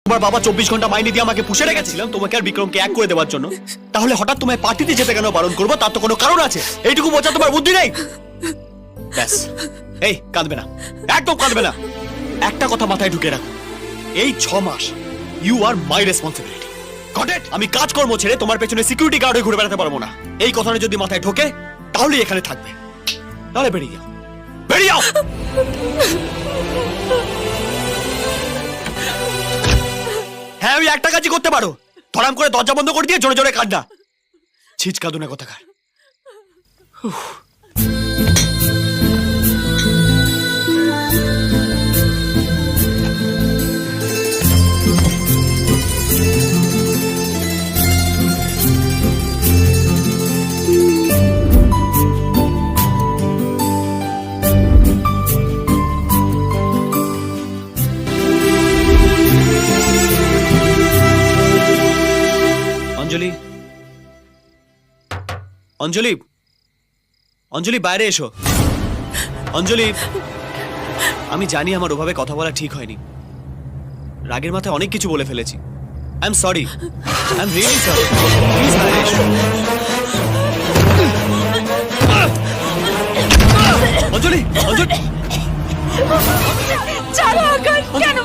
তোমার বাবা 24 ঘন্টা মাইনে দিয়ে আমাকে পুষে রেখেছিলাম তোমাকে আর বিক্রমকে এক করে দেওয়ার জন্য। তাহলে হঠাৎ তোমায় পার্টিতে যেতে কেন বারণ করবো? তার তো কোনো কারণ আছে। এইটুকু বোঝা তোমার বুদ্ধি নেই? ব্যাস, এই কাঁদবে না, একদম কাঁদবে না। একটা কথা মাথায় ঢুকে রাখো, এই 6 মাস you are my responsibility. Got it? আমি কাজকর্ম ছেড়ে তোমার পেছনে সিকিউরিটি গার্ড হয়ে ঘুরে বেড়াতে পারবো না। এই কথাটা যদি মাথায় ঢোকে তাহলে এখানে থাকবে, তাহলে বেরিয়ে যাও, বেরিয়ে যাও। হ্যাঁ, আমি একটা কাজই করতে পারো, ধরাম করে দরজা বন্ধ করে দিয়ে জোরে জোরে কাঁদা। ছিচকা দুনে কোথাকার। অঞ্জলি, অঞ্জলি, অঞ্জলি বাইরে এসো। অঞ্জলি, আমি জানি আমার ওভাবে কথা বলা ঠিক হয়নি, রাগের মাথায় অনেক কিছু বলে ফেলেছি। I am sorry, I am really sorry. Please বাইরে এসো। অঞ্জলি, অঞ্জলি, ছাড়ো